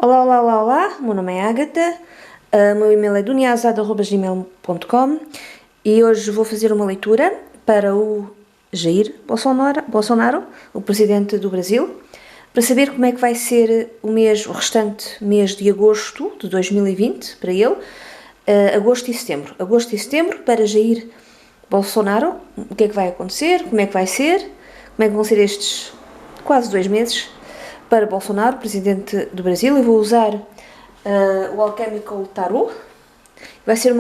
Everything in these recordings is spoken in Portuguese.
Olá, olá, olá, olá, meu nome é Ágata, o meu e-mail é duniazada@gmail.com e hoje vou fazer uma leitura para o Jair Bolsonaro, o presidente do Brasil, para saber como é que vai ser o restante mês de agosto de 2020 para ele, agosto e setembro. Agosto e setembro para Jair Bolsonaro, o que é que vai acontecer, como é que vai ser, como é que vão ser estes quase 2 meses para Bolsonaro, presidente do Brasil. Eu vou usar o Alchemical Tarot. Vai ser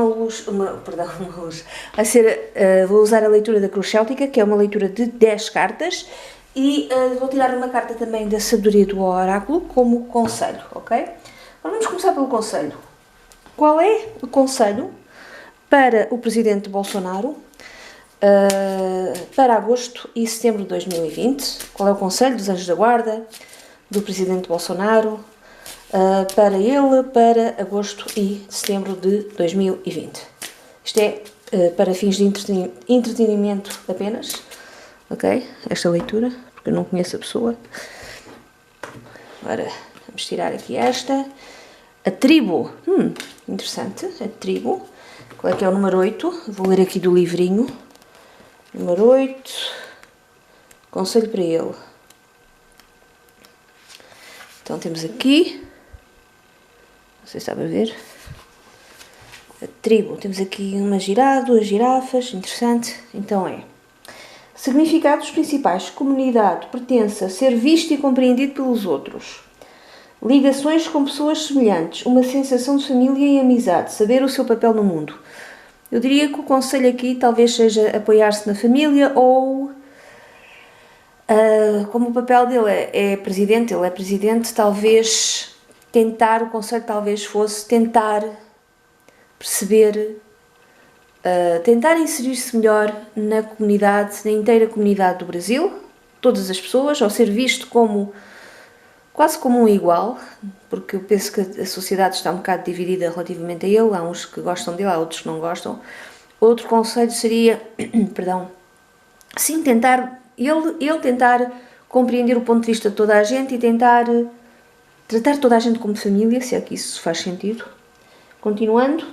vou usar a leitura da Cruz Céltica, que é uma leitura de 10 cartas, e vou tirar uma carta também da Sabedoria do Oráculo como conselho, ok? Agora vamos começar pelo conselho. Qual é o conselho para o presidente Bolsonaro para agosto e setembro de 2020? Qual é o conselho dos anjos da guarda do presidente Bolsonaro para ele, para agosto e setembro de 2020? Isto é para fins de entretenimento apenas, ok? Esta leitura, porque eu não conheço a pessoa. Agora, vamos tirar aqui esta. A tribo, interessante, a tribo. Qual é que é o número 8? Vou ler aqui do livrinho. Número 8, conselho para ele. Então temos aqui, não sei se está a ver, a tribo. Temos aqui uma girafa, 2 girafas, interessante. Então significados principais: comunidade, pertença, ser visto e compreendido pelos outros. Ligações com pessoas semelhantes, uma sensação de família e amizade, saber o seu papel no mundo. Eu diria que o conselho aqui talvez seja apoiar-se na família ou... como o papel dele é presidente, talvez o conselho talvez fosse tentar perceber, tentar inserir-se melhor na comunidade, na inteira comunidade do Brasil, todas as pessoas, ou ser visto quase como um igual, porque eu penso que a sociedade está um bocado dividida relativamente a ele, há uns que gostam dele, há outros que não gostam. Outro conselho seria, sim, tentar compreender o ponto de vista de toda a gente e tentar tratar toda a gente como família, se é que isso faz sentido. Continuando,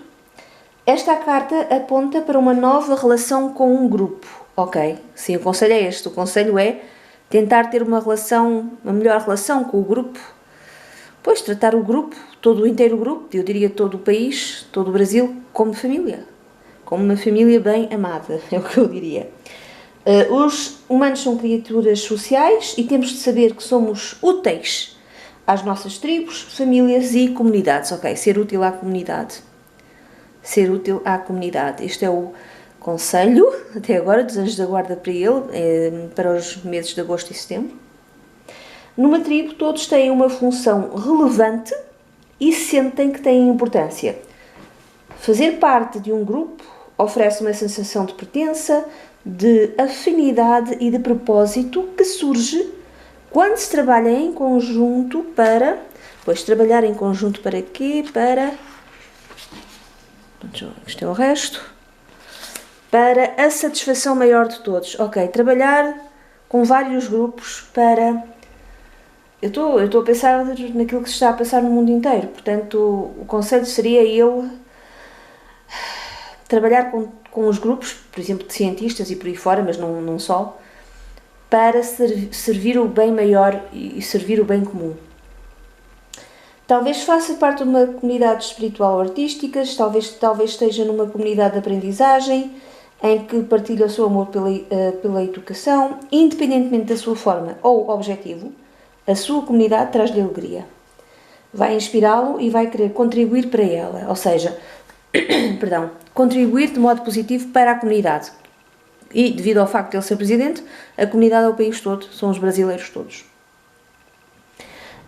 esta carta aponta para uma nova relação com um grupo, ok? Sim, o conselho é este, o conselho é tentar ter uma melhor relação com o grupo, pois tratar o grupo, todo o inteiro grupo, eu diria todo o país, todo o Brasil, como família, como uma família bem amada, é o que eu diria. Os humanos são criaturas sociais e temos de saber que somos úteis às nossas tribos, famílias e comunidades, ok? Ser útil à comunidade. Ser útil à comunidade. Este é o conselho, até agora, dos anjos da guarda para ele, para os meses de agosto e setembro. Numa tribo, todos têm uma função relevante e sentem que têm importância. Fazer parte de um grupo oferece uma sensação de pertença, de afinidade e de propósito que surge quando se trabalha em conjunto para... Pois, trabalhar em conjunto para quê? Isto é o resto. Para a satisfação maior de todos. Ok, trabalhar com vários grupos para... Eu estou a pensar naquilo que se está a passar no mundo inteiro. Portanto, o conselho seria ele trabalhar com os grupos, por exemplo, de cientistas e por aí fora, mas não só, para servir o bem maior e servir o bem comum. Talvez faça parte de uma comunidade espiritual ou artística, talvez esteja numa comunidade de aprendizagem, em que partilha o seu amor pela educação, independentemente da sua forma ou objetivo, a sua comunidade traz-lhe alegria. Vai inspirá-lo e vai querer contribuir para ela, ou seja, contribuir de modo positivo para a comunidade. E, devido ao facto de ele ser presidente, a comunidade é o país todo, são os brasileiros todos.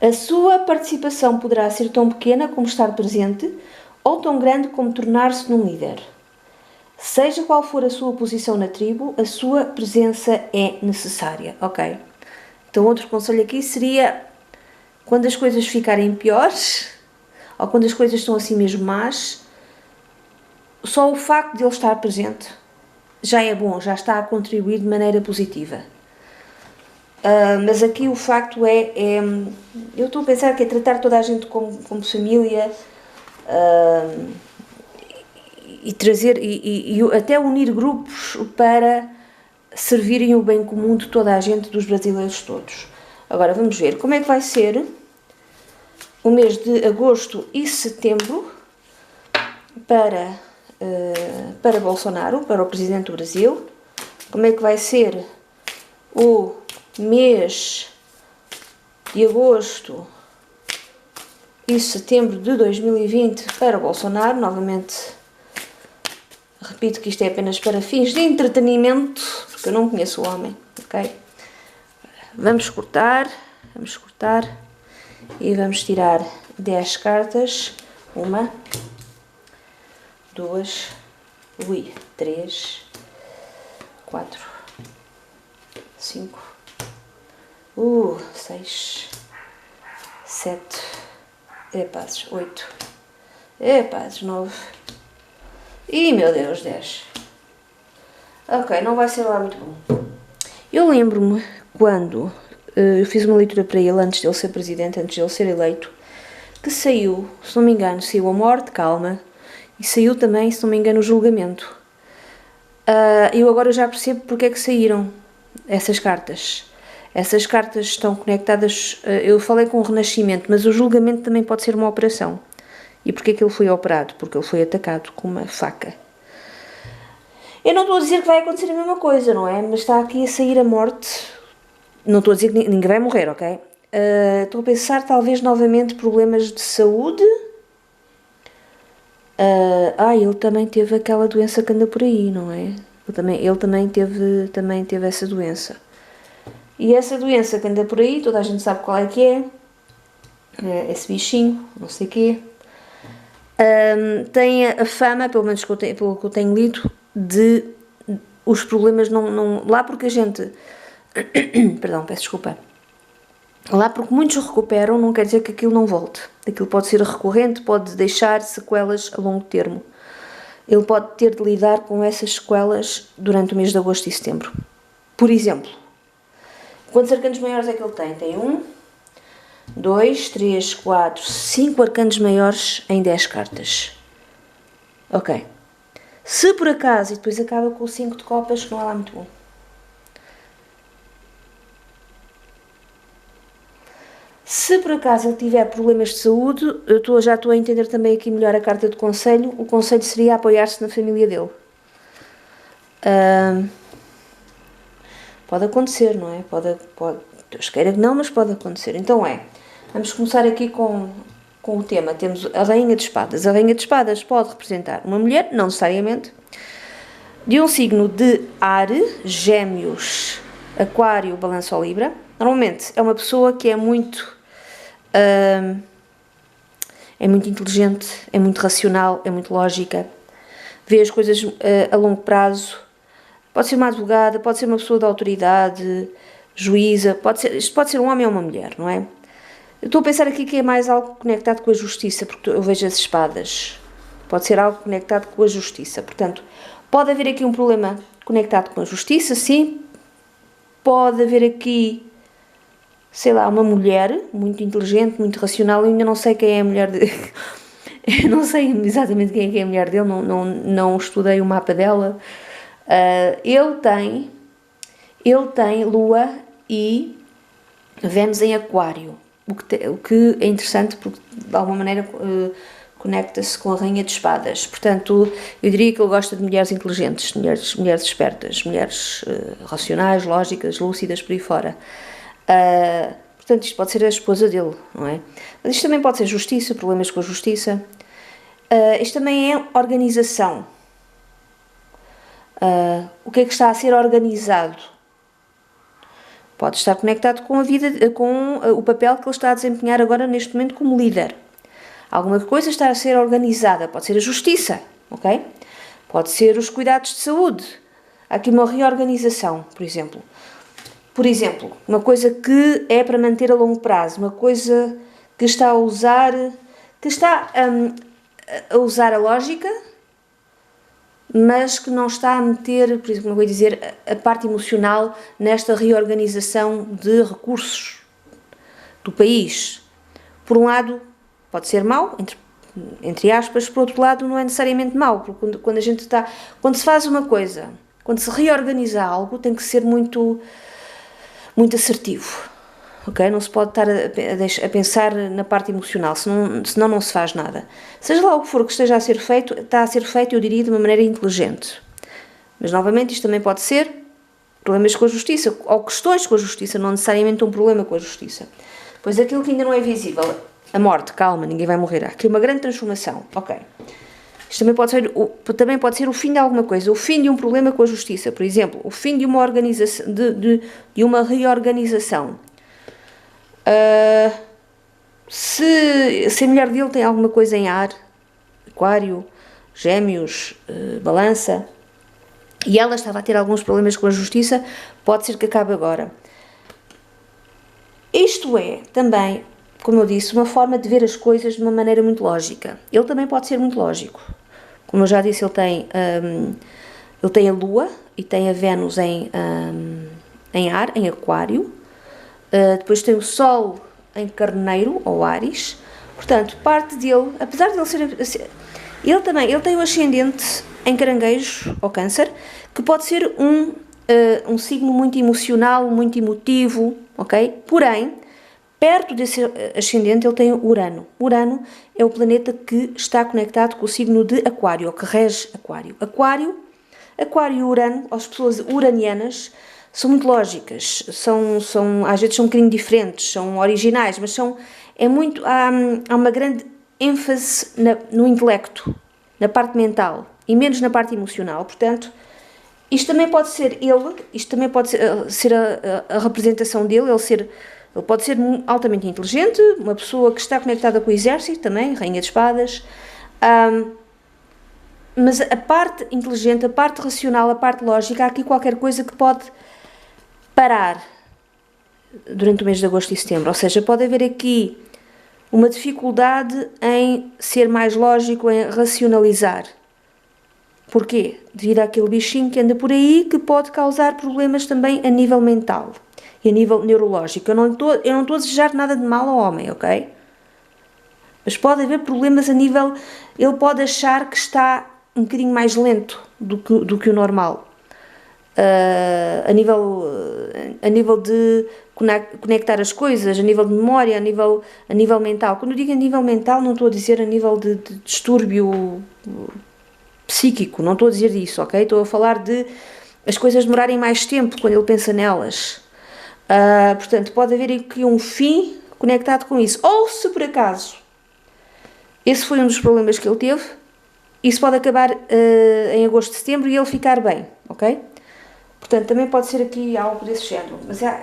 A sua participação poderá ser tão pequena como estar presente, ou tão grande como tornar-se num líder. Seja qual for a sua posição na tribo, a sua presença é necessária, ok? Então, outro conselho aqui seria, quando as coisas ficarem piores, ou quando as coisas estão assim mesmo más, só o facto de ele estar presente já é bom, já está a contribuir de maneira positiva. Mas aqui o facto eu estou a pensar que é tratar toda a gente como família, e trazer e até unir grupos para servirem o bem comum de toda a gente, dos brasileiros todos. Agora vamos ver como é que vai ser o mês de agosto e setembro para Bolsonaro, para o presidente do Brasil. Como é que vai ser o mês de agosto e setembro de 2020 para Bolsonaro. Novamente, repito que isto é apenas para fins de entretenimento, porque eu não conheço o homem, ok? Vamos cortar e vamos tirar 10 cartas. 1, 2, 3, 4, 5, 6, 7, 8, 9, e meu Deus, 10. Ok, não vai ser lá muito bom. Eu lembro-me quando eu fiz uma leitura para ele antes de ele ser presidente, antes de ele ser eleito, que saiu, se não me engano, saiu a morte, calma, e saiu também, se não me engano, o julgamento. Eu agora já percebo porque é que saíram essas cartas. Essas cartas estão conectadas, eu falei com o Renascimento, mas o julgamento também pode ser uma operação. E porquê que ele foi operado? Porque ele foi atacado com uma faca. Eu não estou a dizer que vai acontecer a mesma coisa, não é? Mas está aqui a sair a morte. Não estou a dizer que ninguém vai morrer, ok? Estou a pensar talvez novamente problemas de saúde. Ele também teve aquela doença que anda por aí, não é? Ele também teve essa doença. E essa doença que anda por aí, toda a gente sabe qual é que é. Esse bichinho, não sei o quê. Tem a fama, pelo menos pelo que eu tenho lido, de os problemas não lá porque a gente... Perdão, peço desculpa. Lá porque muitos recuperam, não quer dizer que aquilo não volte. Aquilo pode ser recorrente, pode deixar sequelas a longo termo. Ele pode ter de lidar com essas sequelas durante o mês de agosto e setembro. Por exemplo, quantos arcanos maiores é que ele tem? Tem 1, 2, 3, 4, 5 arcanos maiores em 10 cartas. Ok. Se por acaso, e depois acaba com o 5 de copas, que não é lá muito bom. Se por acaso ele tiver problemas de saúde, já estou a entender também aqui melhor a carta de conselho. O conselho seria apoiar-se na família dele. Pode acontecer, não é? Pode, Deus queira que não, mas pode acontecer. Então vamos começar aqui com o tema. Temos a Rainha de Espadas. A Rainha de Espadas pode representar uma mulher, não necessariamente, de um signo de ar, Gêmeos, Aquário, Balança ou Libra. Normalmente é uma pessoa que é muito inteligente, é muito racional, é muito lógica, vê as coisas a longo prazo. Pode ser uma advogada, pode ser uma pessoa de autoridade, juíza, isto pode ser um homem ou uma mulher, não é? Eu estou a pensar aqui que é mais algo conectado com a justiça, porque eu vejo as espadas. Pode ser algo conectado com a justiça. Portanto, pode haver aqui um problema conectado com a justiça, sim. Pode haver aqui, sei lá, uma mulher muito inteligente, muito racional. Eu ainda não sei quem é a mulher dele. Eu não sei exatamente quem é a mulher dele, não estudei o mapa dela. Ele tem Lua e Vênus em Aquário, o que é interessante porque de alguma maneira conecta-se com a Rainha de Espadas. Portanto, eu diria que ele gosta de mulheres inteligentes, mulheres espertas, mulheres racionais, lógicas, lúcidas, por aí fora. Portanto, isto pode ser a esposa dele, não é? Mas isto também pode ser justiça, problemas com a justiça. Isto também é organização. O que é que está a ser organizado? Pode estar conectado com a vida, com o papel que ele está a desempenhar agora neste momento como líder. Alguma coisa está a ser organizada, pode ser a justiça, ok? Pode ser os cuidados de saúde. Há aqui uma reorganização, por exemplo. Por exemplo, uma coisa que é para manter a longo prazo, uma coisa que está a usar a lógica mas que não está a meter, por exemplo, como eu vou dizer, a parte emocional nesta reorganização de recursos do país. Por um lado, pode ser mau, entre aspas, por outro lado, não é necessariamente mau, porque quando a gente está, quando se faz uma coisa, quando se reorganiza algo, tem que ser muito assertivo, ok? Não se pode estar a pensar na parte emocional, senão não se faz nada. Seja lá o que for que esteja a ser feito, está a ser feito, eu diria, de uma maneira inteligente. Mas, novamente, isto também pode ser problemas com a justiça, ou questões com a justiça, não necessariamente um problema com a justiça. Pois aquilo que ainda não é visível, a morte, calma, ninguém vai morrer, há aqui uma grande transformação, ok. Isto também pode ser o fim de alguma coisa, o fim de um problema com a justiça, por exemplo, o fim de uma organização, de uma reorganização. Se a mulher dele tem alguma coisa em ar, aquário, gêmeos, balança, e ela estava a ter alguns problemas com a justiça, pode ser que acabe agora. Isto é, também, como eu disse, uma forma de ver as coisas de uma maneira muito lógica. Ele também pode ser muito lógico. Como eu já disse, ele tem a Lua e tem a Vênus em ar, em aquário. Depois tem o Sol em Carneiro, ou Áries. Portanto, parte dele, apesar de ele ser... Ele tem o ascendente em Caranguejo, ou Câncer, que pode ser um signo muito emocional, muito emotivo, ok? Porém, perto desse ascendente ele tem Urano. Urano é o planeta que está conectado com o signo de Aquário, ou que rege Aquário. Aquário e Urano, as pessoas uranianas, são muito lógicas, às vezes são um bocadinho diferentes, são originais, mas há uma grande ênfase no intelecto, na parte mental, e menos na parte emocional. Portanto, isto também pode ser a representação dele, ele pode ser altamente inteligente, uma pessoa que está conectada com o exército também, rainha de espadas, mas a parte inteligente, a parte racional, a parte lógica, há aqui qualquer coisa que pode parar durante o mês de agosto e setembro, ou seja, pode haver aqui uma dificuldade em ser mais lógico, em racionalizar. Porquê? Devido àquele bichinho que anda por aí que pode causar problemas também a nível mental e a nível neurológico. Eu não estou a desejar nada de mal ao homem, ok? Mas pode haver problemas a nível... Ele pode achar que está um bocadinho mais lento do que o normal. A nível de conectar as coisas, a nível de memória, a nível mental. Quando eu digo a nível mental, não estou a dizer a nível de distúrbio psíquico, não estou a dizer isso, ok? Estou a falar de as coisas demorarem mais tempo quando ele pensa nelas. Portanto, pode haver aqui um fim conectado com isso. Ou, se por acaso, esse foi um dos problemas que ele teve, isso pode acabar em agosto, setembro e ele ficar bem, ok? Portanto, também pode ser aqui algo desse género. Mas há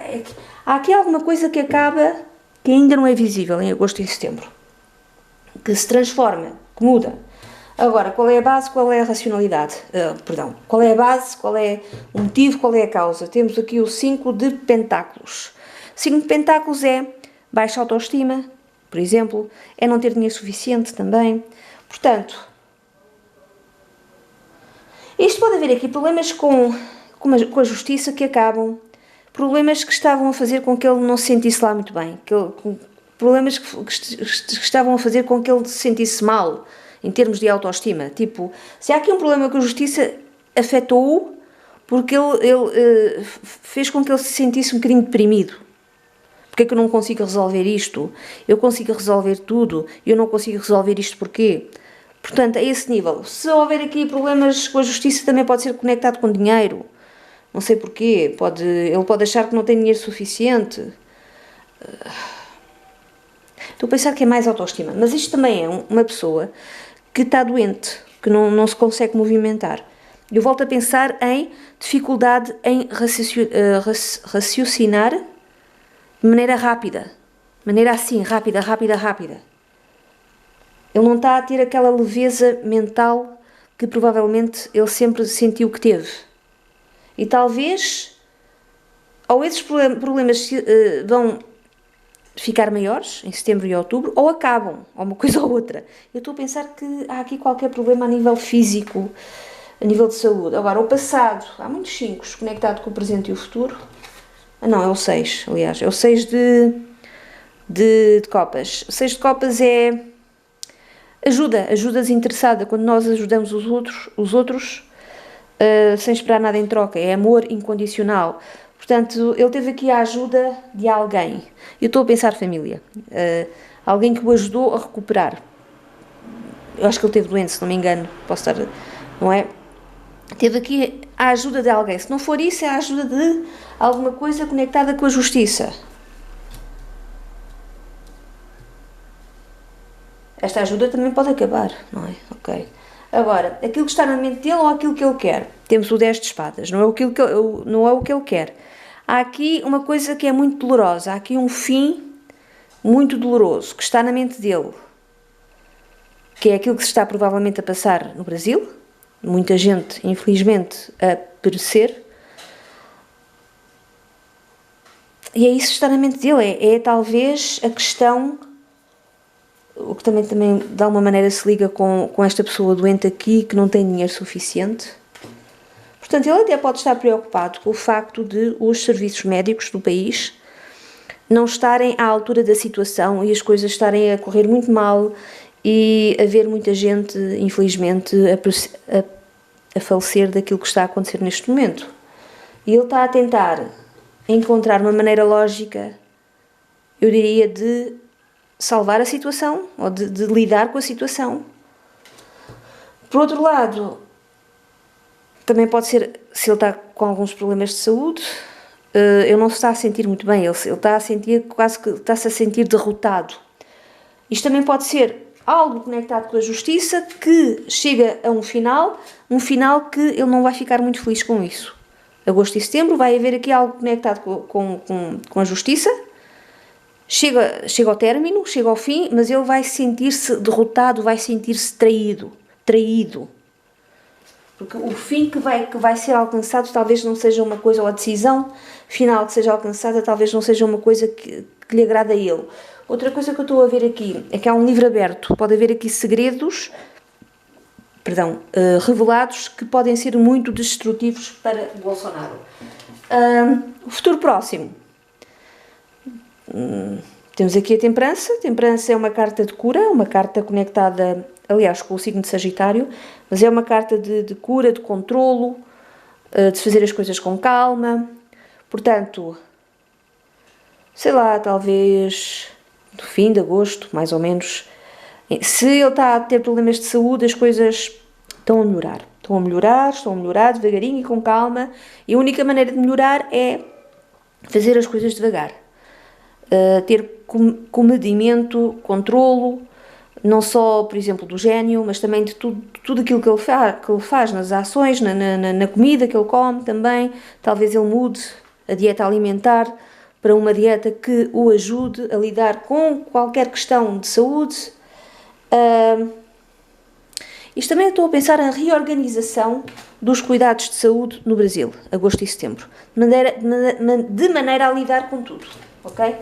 aqui alguma coisa que acaba, que ainda não é visível em agosto e setembro. Que se transforma, que muda. Agora, qual é a base, qual é a racionalidade? Qual é a base, qual é o motivo, qual é a causa? Temos aqui o 5 de pentáculos. O 5 de pentáculos é baixa autoestima, por exemplo, é não ter dinheiro suficiente também. Portanto, isto pode haver aqui problemas com a justiça que acabam, problemas que estavam a fazer com que ele não se sentisse lá muito bem, problemas que estavam a fazer com que ele se sentisse mal, em termos de autoestima. Tipo, se há aqui um problema com a justiça, afetou-o porque ele fez com que ele se sentisse um bocadinho deprimido. Porque é que eu não consigo resolver isto? Eu consigo resolver tudo, eu não consigo resolver isto porquê? Portanto, a esse nível. Se houver aqui problemas com a justiça, também pode ser conectado com dinheiro. Não sei porquê. Ele pode achar que não tem dinheiro suficiente. Estou a pensar que é mais autoestima. Mas isto também é uma pessoa que está doente, que não se consegue movimentar. Eu volto a pensar em dificuldade em raciocinar de maneira rápida. De maneira assim, rápida. Ele não está a ter aquela leveza mental que provavelmente ele sempre sentiu que teve. E talvez, ou esses problemas vão ficar maiores, em setembro e outubro, ou acabam, ou uma coisa ou outra. Eu estou a pensar que há aqui qualquer problema a nível físico, a nível de saúde. Agora, o passado, há muitos 5 conectado com o presente e o futuro. Não, é o 6, aliás, é o 6 de copas. O 6 de copas é ajuda desinteressada, quando nós ajudamos os outros sem esperar nada em troca, é amor incondicional. Portanto, ele teve aqui a ajuda de alguém. Eu estou a pensar família. Alguém que o ajudou a recuperar. Eu acho que ele teve doente, se não me engano. Posso estar... Não é? Teve aqui a ajuda de alguém. Se não for isso, é a ajuda de alguma coisa conectada com a justiça. Esta ajuda também pode acabar, não é? Ok. Agora, aquilo que está na mente dele ou aquilo que ele quer? Temos o 10 de espadas, não é o que ele quer. Há aqui uma coisa que é muito dolorosa, há aqui um fim muito doloroso que está na mente dele, que é aquilo que se está provavelmente a passar no Brasil, muita gente, infelizmente, a perecer, e é isso que está na mente dele, é talvez a questão, o que também de alguma maneira se liga com esta pessoa doente aqui, que não tem dinheiro suficiente. Portanto, ele até pode estar preocupado com o facto de os serviços médicos do país não estarem à altura da situação e as coisas estarem a correr muito mal e haver muita gente, infelizmente, a falecer daquilo que está a acontecer neste momento. E ele está a tentar encontrar uma maneira lógica, eu diria, de salvar a situação ou de lidar com a situação. Por outro lado, também pode ser, se ele está com alguns problemas de saúde, ele não se está a sentir muito bem, ele está a sentir, quase que está-se a sentir derrotado. Isto também pode ser algo conectado com a justiça que chega a um final que ele não vai ficar muito feliz com isso. Agosto e setembro vai haver aqui algo conectado com a justiça, chega ao término, chega ao fim, mas ele vai sentir-se derrotado, vai sentir-se traído. Porque o fim que vai ser alcançado talvez não seja uma coisa, ou a decisão final que seja alcançada talvez não seja uma coisa que lhe agrada a ele. Outra coisa que eu estou a ver aqui é que há um livro aberto, pode haver aqui segredos, revelados, que podem ser muito destrutivos para o Bolsonaro. O futuro próximo. Temos aqui a temperança. Temperança é uma carta de cura, uma carta conectada, aliás, com o signo de Sagitário, mas é uma carta de cura, de controlo, de fazer as coisas com calma. Portanto, sei lá, talvez no fim de agosto, mais ou menos, se ele está a ter problemas de saúde, as coisas estão a melhorar. Estão a melhorar devagarinho e com calma. E a única maneira de melhorar é fazer as coisas devagar. Ter comedimento, controlo, não só, por exemplo, do gênio, mas também de tudo aquilo que ele faz nas ações, na comida que ele come também. Talvez ele mude a dieta alimentar para uma dieta que o ajude a lidar com qualquer questão de saúde. Isto também estou a pensar em reorganização dos cuidados de saúde no Brasil, agosto e setembro, de maneira a lidar com tudo, ok?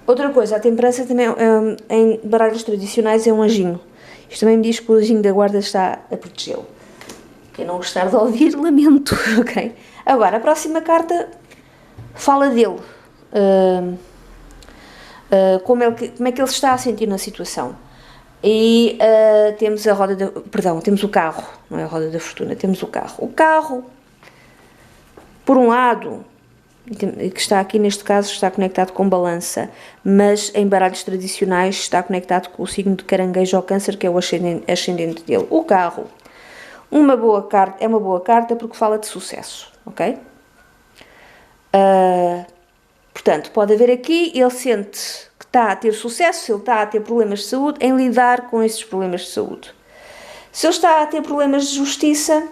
Outra coisa, a temperança também em baralhos tradicionais é um anjinho. Isto também me diz que o anjinho da guarda está a protegê-lo. Quem não gostar de ouvir, lamento, ok? Agora, a próxima carta fala dele. Como é que ele se está a sentir na situação. E temos temos o carro, não é a roda da fortuna, temos o carro. O carro, por um lado, que está aqui neste caso, está conectado com balança, mas em baralhos tradicionais está conectado com o signo de caranguejo ou câncer, que é o ascendente dele. O carro, é uma boa carta porque fala de sucesso, ok? Portanto, pode haver aqui, ele sente que está a ter sucesso, ele está a ter problemas de saúde, em lidar com esses problemas de saúde. Se ele está a ter problemas de justiça,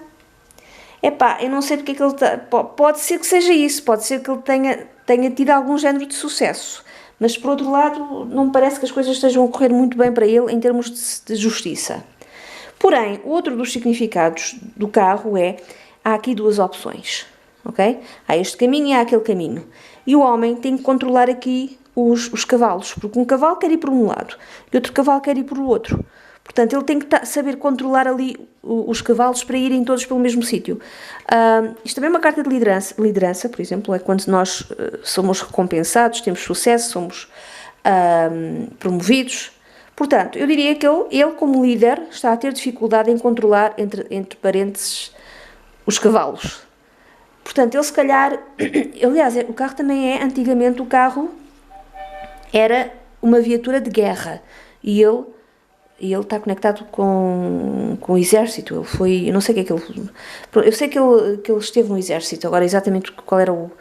eu não sei porque é que ele está... Pode ser que seja isso, pode ser que ele tenha tido algum género de sucesso, mas por outro lado, não me parece que as coisas estejam a correr muito bem para ele em termos de justiça. Porém, outro dos significados do carro há aqui duas opções, ok? Há este caminho e há aquele caminho. E o homem tem que controlar aqui os cavalos, porque um cavalo quer ir por um lado e outro cavalo quer ir por o outro. Portanto, ele tem que saber controlar ali os cavalos para irem todos pelo mesmo sítio. Isto também é uma carta de liderança, por exemplo, é quando nós somos recompensados, temos sucesso, somos promovidos. Portanto, eu diria que ele como líder está a ter dificuldade em controlar, entre parênteses, os cavalos. Portanto, ele se calhar... Aliás, o carro também antigamente o carro era uma viatura de guerra. E ele está conectado com o exército. Ele foi... Eu não sei o que é que ele... Eu sei que ele esteve no exército. Agora, exatamente qual era o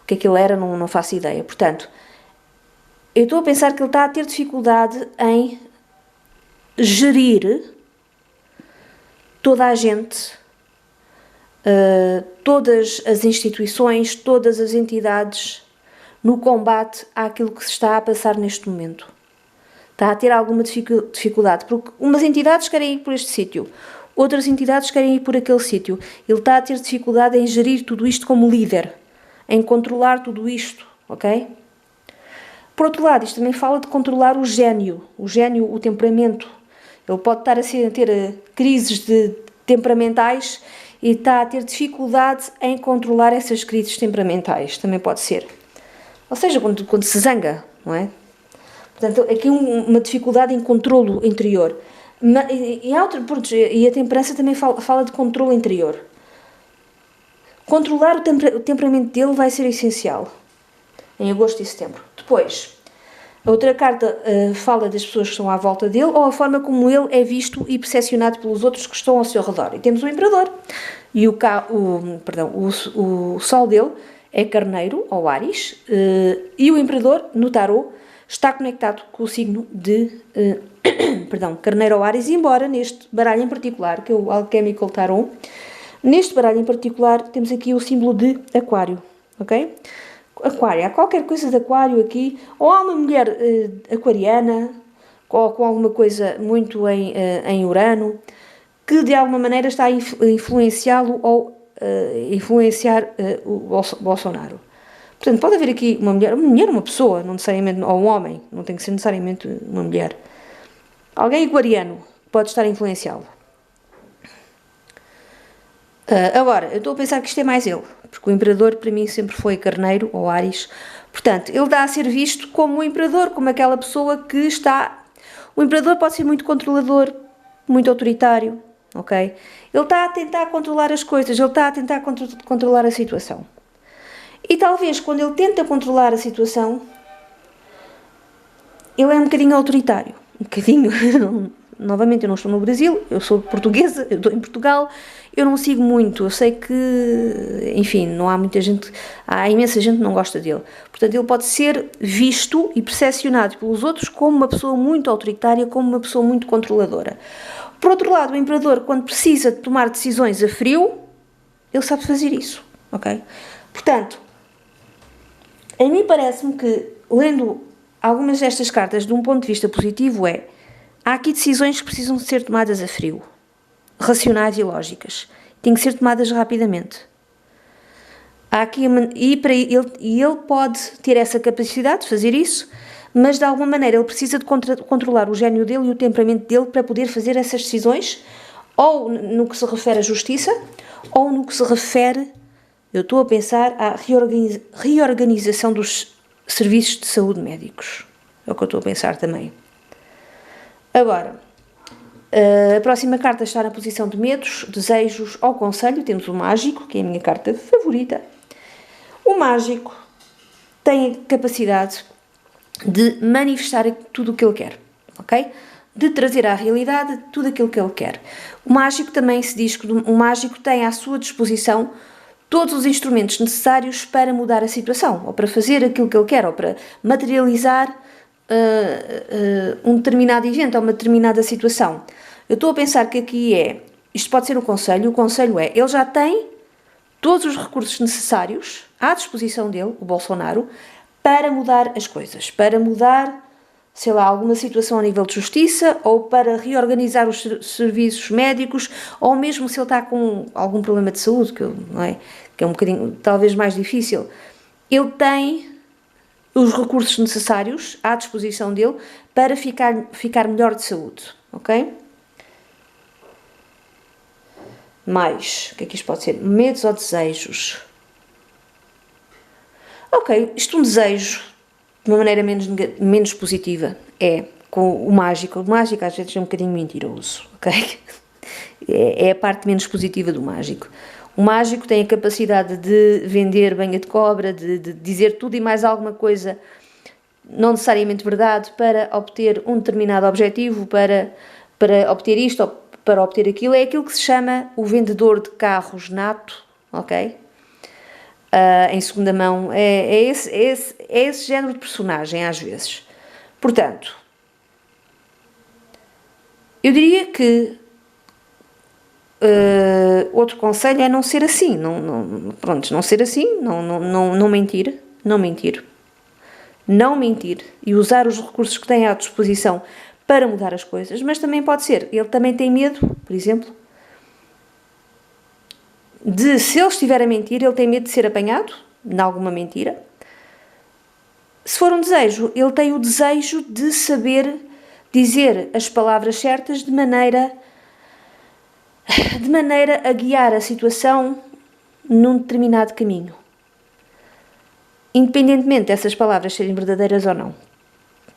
que é que ele era, não faço ideia. Portanto, eu estou a pensar que ele está a ter dificuldade em gerir toda a gente, todas as instituições, todas as entidades no combate àquilo que se está a passar neste momento. Está a ter alguma dificuldade, porque umas entidades querem ir por este sítio, outras entidades querem ir por aquele sítio. Ele está a ter dificuldade em gerir tudo isto como líder, em controlar tudo isto, ok? Por outro lado, isto também fala de controlar o gênio, o temperamento. Ele pode estar a ter crises temperamentais e está a ter dificuldade em controlar essas crises temperamentais, também pode ser. Ou seja, quando se zanga, não é? Portanto, aqui uma dificuldade em controlo interior. E a temperança também fala de controlo interior. Controlar o temperamento dele vai ser essencial em agosto e setembro. Depois, a outra carta fala das pessoas que estão à volta dele ou a forma como ele é visto e percepcionado pelos outros que estão ao seu redor. E temos o imperador. E o sol dele é Carneiro, ou Áries, e o imperador, no tarot, está conectado com o signo de Carneiro ou Áries, embora neste baralho em particular, que é o Alchemical Tarot, neste baralho em particular temos aqui o símbolo de Aquário, ok? Aquário, há qualquer coisa de Aquário aqui, ou há uma mulher aquariana, ou com alguma coisa muito em Urano, que de alguma maneira está a influenciá-lo ou influenciar o Bolsonaro. Portanto, pode haver aqui uma mulher, uma pessoa, não necessariamente, ou um homem, não tem que ser necessariamente uma mulher. Alguém aquariano pode estar a influenciá-lo. Agora, eu estou a pensar que isto é mais ele, porque o imperador para mim sempre foi Carneiro ou Áries. Portanto, ele dá a ser visto como o imperador, como aquela pessoa que está... O imperador pode ser muito controlador, muito autoritário, ok? Ele está a tentar controlar as coisas, ele está a tentar controlar a situação. E talvez quando ele tenta controlar a situação, ele é um bocadinho autoritário. Um bocadinho. Novamente, eu não estou no Brasil, eu sou portuguesa, eu estou em Portugal, eu não sigo muito, eu sei que, enfim, não há muita gente, há imensa gente que não gosta dele. Portanto, ele pode ser visto e percepcionado pelos outros como uma pessoa muito autoritária, como uma pessoa muito controladora. Por outro lado, o imperador, quando precisa de tomar decisões a frio, ele sabe fazer isso, ok? Portanto, a mim parece-me que, lendo algumas destas cartas de um ponto de vista positivo, há aqui decisões que precisam de ser tomadas a frio, racionais e lógicas. Têm que ser tomadas rapidamente. Há aqui ele pode ter essa capacidade de fazer isso, mas de alguma maneira ele precisa de controlar o gênio dele e o temperamento dele para poder fazer essas decisões, ou no que se refere à justiça, ou no que se refere... Eu estou a pensar à reorganização dos serviços de saúde médicos. É o que eu estou a pensar também. Agora, a próxima carta está na posição de medos, desejos ou conselho. Temos o mágico, que é a minha carta favorita. O mágico tem a capacidade de manifestar tudo o que ele quer, ok? De trazer à realidade tudo aquilo que ele quer. O mágico também se diz que o mágico tem à sua disposição todos os instrumentos necessários para mudar a situação, ou para fazer aquilo que ele quer, ou para materializar um determinado evento, ou uma determinada situação. Eu estou a pensar que aqui isto pode ser o conselho ele já tem todos os recursos necessários à disposição dele, o Bolsonaro, para mudar as coisas, para mudar, sei lá, alguma situação a nível de justiça, ou para reorganizar os serviços médicos, ou mesmo se ele está com algum problema de saúde, que é um bocadinho, talvez mais difícil, ele tem os recursos necessários à disposição dele para ficar melhor de saúde, ok? Mais, o que é que isto pode ser? Medos ou desejos? Ok, isto é um desejo de uma maneira menos positiva é com o mágico. O mágico às vezes é um bocadinho mentiroso, ok? É a parte menos positiva do mágico. O mágico tem a capacidade de vender banha de cobra, de dizer tudo e mais alguma coisa, não necessariamente verdade, para obter um determinado objetivo, para obter isto ou para obter aquilo. É aquilo que se chama o vendedor de carros nato, ok? Em segunda mão. É esse género de personagem, às vezes. Portanto, eu diria que outro conselho é não ser assim. Não ser assim, não mentir. Não mentir. Não mentir e usar os recursos que tem à disposição para mudar as coisas, mas também pode ser, ele também tem medo, por exemplo, de, se ele estiver a mentir, ele tem medo de ser apanhado em alguma mentira. Se for um desejo, ele tem o desejo de saber dizer as palavras certas de maneira a guiar a situação num determinado caminho. Independentemente dessas palavras serem verdadeiras ou não.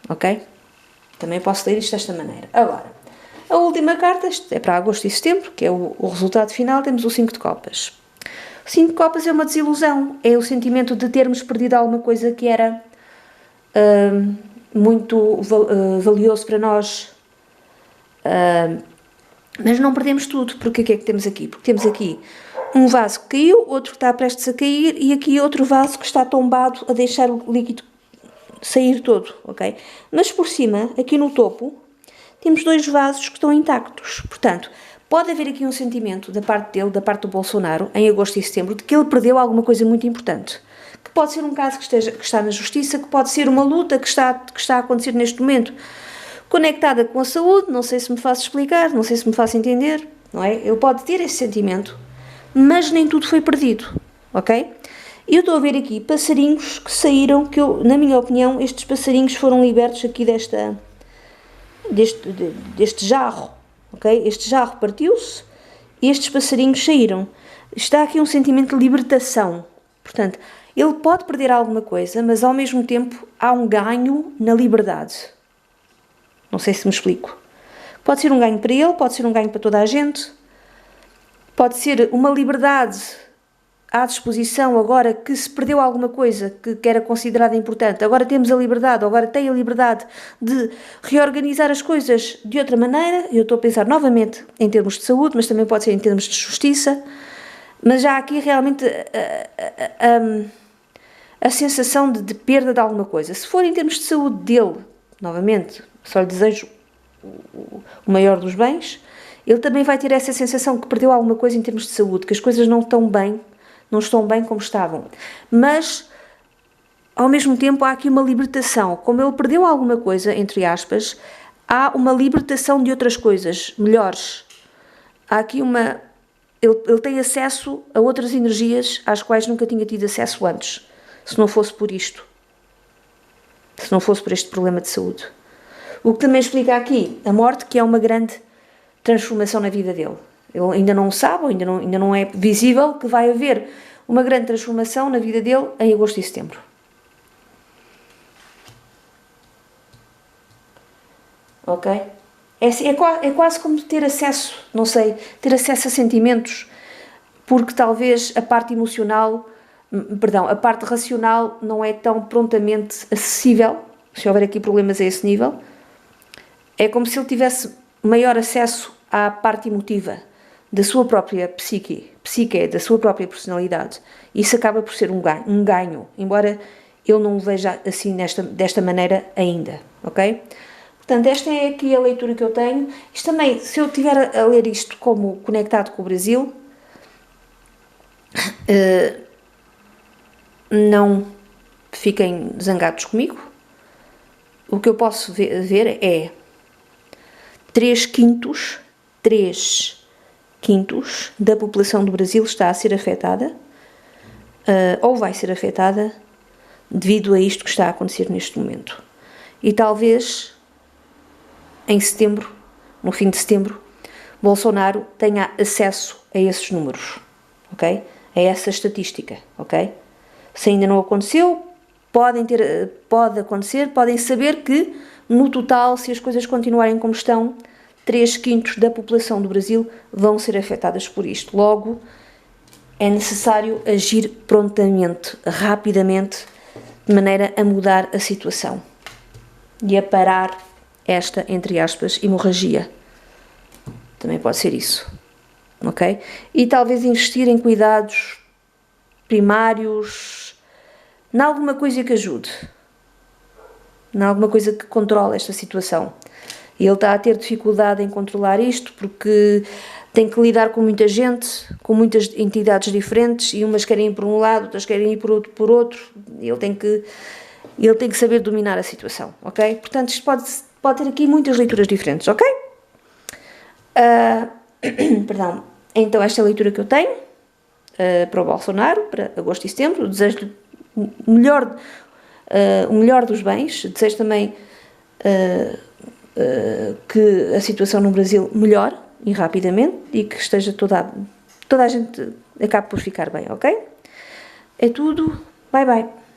Ok? Também posso ler isto desta maneira. Agora, a última carta é para agosto e setembro, que é o resultado final, temos o 5 de copas. O 5 de copas é uma desilusão, é o sentimento de termos perdido alguma coisa que era muito valioso para nós. Mas não perdemos tudo, porque o que é que temos aqui? Porque temos aqui um vaso que caiu, outro que está prestes a cair e aqui outro vaso que está tombado a deixar o líquido sair todo, ok? Mas por cima, aqui no topo, temos 2 vasos que estão intactos. Portanto, pode haver aqui um sentimento da parte dele, da parte do Bolsonaro, em agosto e setembro, de que ele perdeu alguma coisa muito importante. Que pode ser um caso que está na justiça, que pode ser uma luta que está a acontecer neste momento, conectada com a saúde, não sei se me faço explicar, não sei se me faço entender, não é? Ele pode ter esse sentimento, mas nem tudo foi perdido, ok? Eu estou a ver aqui passarinhos que saíram, que eu, na minha opinião, estes passarinhos foram libertos aqui deste jarro, ok? Este jarro partiu-se e estes passarinhos saíram. Está aqui um sentimento de libertação. Portanto, ele pode perder alguma coisa, mas ao mesmo tempo há um ganho na liberdade. Não sei se me explico. Pode ser um ganho para ele, pode ser um ganho para toda a gente, pode ser uma liberdade à disposição agora que se perdeu alguma coisa que era considerada importante. Agora temos a liberdade, agora tem a liberdade de reorganizar as coisas de outra maneira. Eu estou a pensar novamente em termos de saúde, mas também pode ser em termos de justiça. Mas já há aqui realmente a sensação de perda de alguma coisa. Se for em termos de saúde dele, novamente, só lhe desejo o maior dos bens, ele também vai ter essa sensação que perdeu alguma coisa em termos de saúde, que as coisas não estão bem como estavam. Mas, ao mesmo tempo, há aqui uma libertação. Como ele perdeu alguma coisa, entre aspas, há uma libertação de outras coisas melhores. Há aqui uma... Ele tem acesso a outras energias às quais nunca tinha tido acesso antes, se não fosse por isto. Se não fosse por este problema de saúde. O que também explica aqui a morte, que é uma grande transformação na vida dele. Ele ainda não sabe, ainda não é visível que vai haver uma grande transformação na vida dele em agosto e setembro. Ok? É quase como ter acesso, não sei, ter acesso a sentimentos, porque talvez a parte emocional, a parte racional não é tão prontamente acessível, se houver aqui problemas a esse nível. É como se ele tivesse maior acesso à parte emotiva da sua própria psique, da sua própria personalidade. Isso acaba por ser um ganho, embora ele não o veja assim desta maneira ainda, ok? Portanto, esta é aqui a leitura que eu tenho. Isto também, se eu estiver a ler isto como conectado com o Brasil, não fiquem zangados comigo. O que eu posso ver é 3/5 da população do Brasil está a ser afetada, ou vai ser afetada, devido a isto que está a acontecer neste momento. E talvez, em setembro, no fim de setembro, Bolsonaro tenha acesso a esses números, ok? A essa estatística, ok? Se ainda não aconteceu, pode acontecer, podem saber que, no total, se as coisas continuarem como estão, 3/5 da população do Brasil vão ser afetadas por isto. Logo, é necessário agir prontamente, rapidamente, de maneira a mudar a situação e a parar esta, entre aspas, hemorragia. Também pode ser isso, ok? E talvez investir em cuidados primários, em alguma coisa que ajude, em alguma coisa que controle esta situação. E ele está a ter dificuldade em controlar isto porque tem que lidar com muita gente, com muitas entidades diferentes, e umas querem ir por um lado, outras querem ir por outro. Ele tem que saber dominar a situação, ok? Portanto, isto pode ter aqui muitas leituras diferentes, ok? Perdão. Então, esta é a leitura que eu tenho para o Bolsonaro, para agosto e setembro. Desejo-lhe o melhor dos bens. Desejo também que a situação no Brasil melhore e rapidamente e que esteja toda a gente acabe por ficar bem, ok? É tudo. Bye, bye.